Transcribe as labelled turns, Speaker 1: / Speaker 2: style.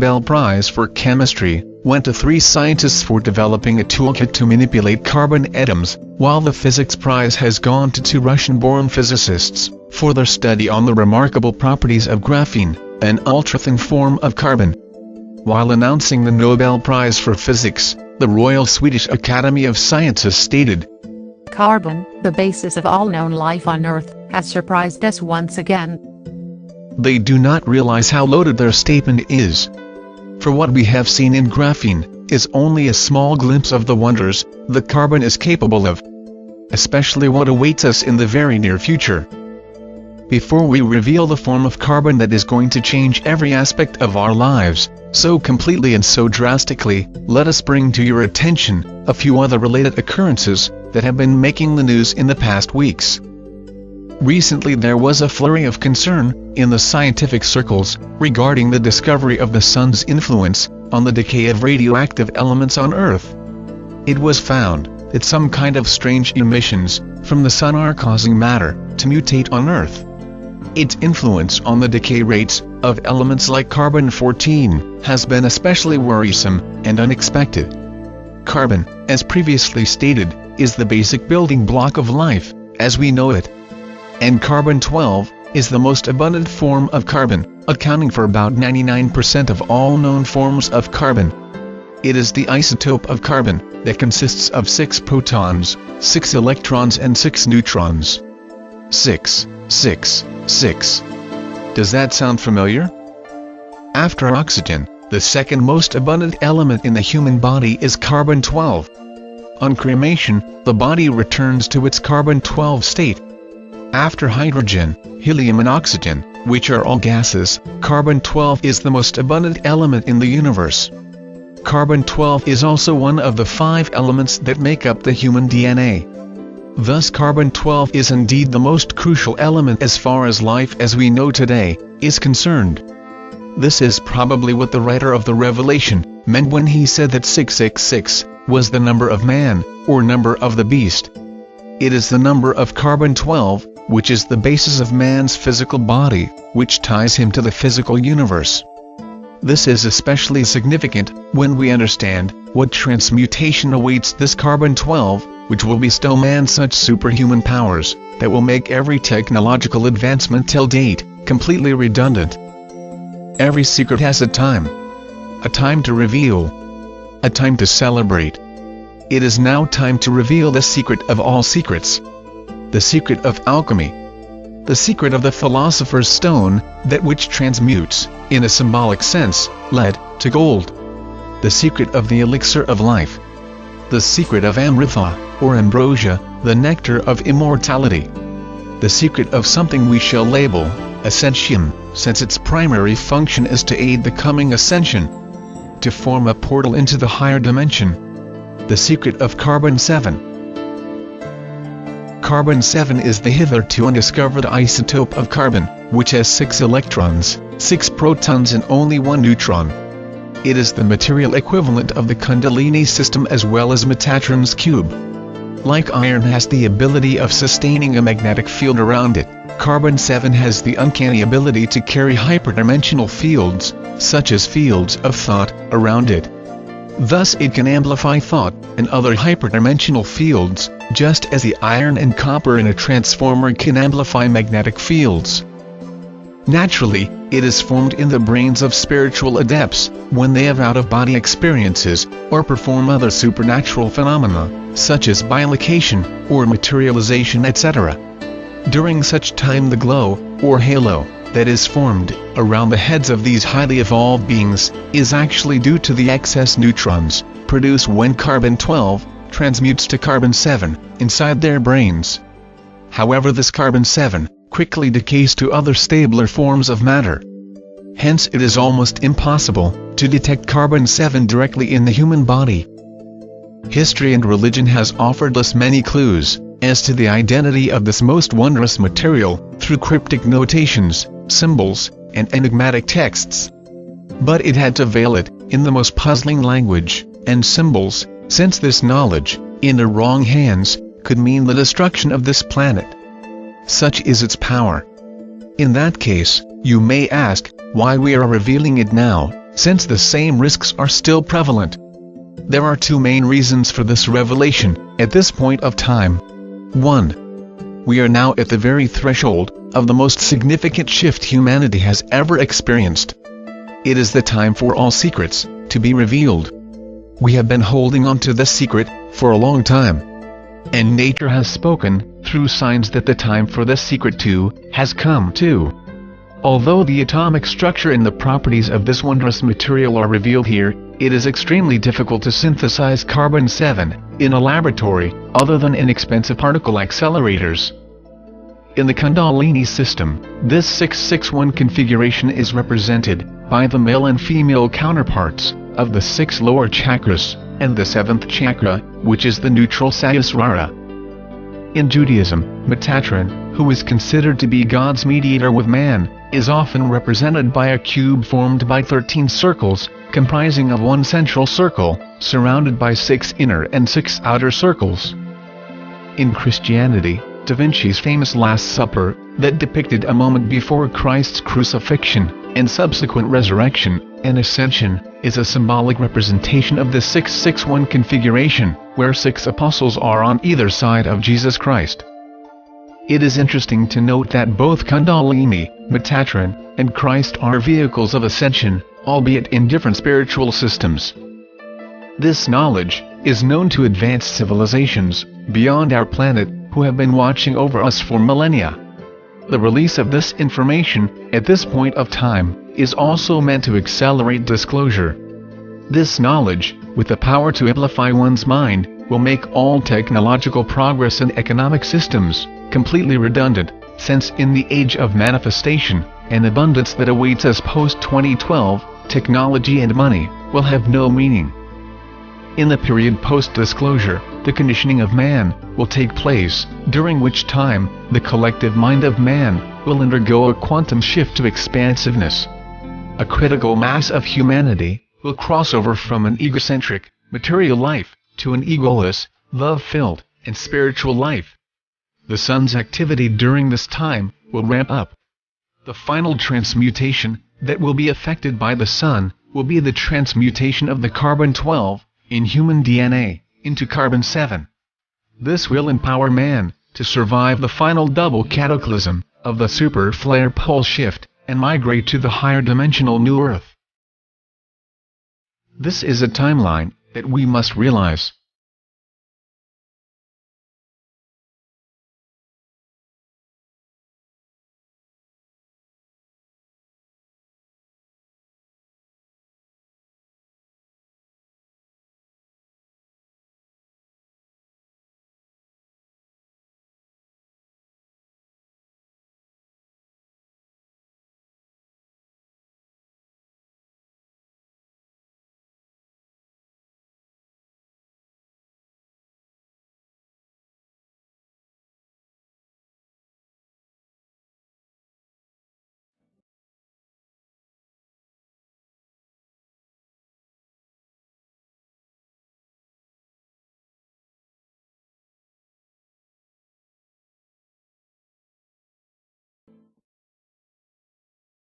Speaker 1: Nobel Prize for Chemistry went to 3 scientists for developing a toolkit to manipulate carbon atoms, while the Physics Prize has gone to 2 Russian-born physicists for their study on the remarkable properties of graphene, an ultra-thin form of carbon. While announcing the Nobel Prize for Physics, the Royal Swedish Academy of Sciences stated,
Speaker 2: "Carbon, the basis of all known life on Earth, has surprised us once again."
Speaker 1: They do not realize how loaded their statement is. For what we have seen in graphene is only a small glimpse of the wonders that carbon is capable of, especially what awaits us in the very near future. Before we reveal the form of carbon that is going to change every aspect of our lives, so completely and so drastically, let us bring to your attention a few other related occurrences that have been making the news in the past weeks. Recently there was a flurry of concern in the scientific circles regarding the discovery of the sun's influence on the decay of radioactive elements on Earth. It was found that some kind of strange emissions from the sun are causing matter to mutate on Earth. Its influence on the decay rates of elements like carbon-14 has been especially worrisome and unexpected. Carbon, as previously stated, is the basic building block of life, as we know it. And carbon-12 is the most abundant form of carbon, accounting for about 99% of all known forms of carbon. It is the isotope of carbon that consists of 6 protons, 6 electrons and 6 neutrons. 6, 6, 6. Does that sound familiar? After oxygen, the second most abundant element in the human body is carbon-12. On cremation, the body returns to its carbon-12 state. After hydrogen, helium and oxygen, which are all gases, carbon-12 is the most abundant element in the universe. Carbon-12 is also one of the 5 elements that make up the human DNA. Thus carbon-12 is indeed the most crucial element as far as life as we know today is concerned. This is probably what the writer of the Revelation meant when he said that 666 was the number of man, or number of the beast. It is the number of carbon-12, which is the basis of man's physical body, which ties him to the physical universe. This is especially significant when we understand what transmutation awaits this carbon-12, which will bestow man such superhuman powers that will make every technological advancement till date completely redundant. Every secret has a time to reveal, a time to celebrate. It is now time to reveal the secret of all secrets, the secret of alchemy, the secret of the philosopher's stone, that which transmutes, in a symbolic sense, lead to gold, the secret of the elixir of life, the secret of amrita, or ambrosia, the nectar of immortality, the secret of something we shall label ascension, since its primary function is to aid the coming ascension, to form a portal into the higher dimension, the secret of carbon-7. Carbon-7 is the hitherto undiscovered isotope of carbon, which has 6 electrons, 6 protons and only 1 neutron. It is the material equivalent of the Kundalini system as well as Metatron's cube. Like iron has the ability of sustaining a magnetic field around it, carbon-7 has the uncanny ability to carry hyperdimensional fields, such as fields of thought, around it. Thus it can amplify thought and other hyperdimensional fields, just as the iron and copper in a transformer can amplify magnetic fields. Naturally, it is formed in the brains of spiritual adepts when they have out-of-body experiences or perform other supernatural phenomena, such as bilocation or materialization, etc. During such time the glow, or halo, that is formed around the heads of these highly evolved beings is actually due to the excess neutrons produced when carbon-12 transmutes to carbon-7 inside their brains. However, this carbon-7 quickly decays to other stabler forms of matter. Hence it is almost impossible to detect carbon-7 directly in the human body. History and religion has offered us many clues as to the identity of this most wondrous material through cryptic notations, symbols, and enigmatic texts. But it had to veil it in the most puzzling language and symbols, since this knowledge, in the wrong hands, could mean the destruction of this planet. Such is its power. In that case, you may ask, why we are revealing it now, since the same risks are still prevalent. There are two main reasons for this revelation at this point of time. 1. We are now at the very threshold of the most significant shift humanity has ever experienced. It is the time for all secrets to be revealed. We have been holding on to this secret for a long time, and nature has spoken through signs that the time for this secret too has come too. Although the atomic structure and the properties of this wondrous material are revealed here, it is extremely difficult to synthesize carbon-7 in a laboratory other than in expensive particle accelerators. In the Kundalini system, this 661 configuration is represented by the male and female counterparts of the 6 lower chakras and the 7th chakra, which is the neutral Sahasrara. In Judaism, Metatron, who is considered to be God's mediator with man, is often represented by a cube formed by 13 circles, comprising of one central circle, surrounded by 6 inner and 6 outer circles. In Christianity, Da Vinci's famous Last Supper, that depicted a moment before Christ's crucifixion and subsequent resurrection and ascension, is a symbolic representation of the 661 configuration, where 6 apostles are on either side of Jesus Christ. It is interesting to note that both Kundalini, Metatron, and Christ are vehicles of ascension, albeit in different spiritual systems. This knowledge is known to advanced civilizations beyond our planet who have been watching over us for millennia. The release of this information at this point of time is also meant to accelerate disclosure. This knowledge, with the power to amplify one's mind, will make all technological progress and economic systems completely redundant, since in the age of manifestation and abundance that awaits us post-2012, technology and money will have no meaning. In the period post-disclosure, the conditioning of man will take place, during which time the collective mind of man will undergo a quantum shift to expansiveness. A critical mass of humanity will cross over from an egocentric, material life to an egoless, love-filled, and spiritual life. The sun's activity during this time will ramp up. The final transmutation that will be affected by the sun will be the transmutation of the carbon-12 in human DNA into carbon-7. This will empower man to survive the final double cataclysm of the super flare pole shift and migrate to the higher dimensional new Earth. This is a timeline that we must realize.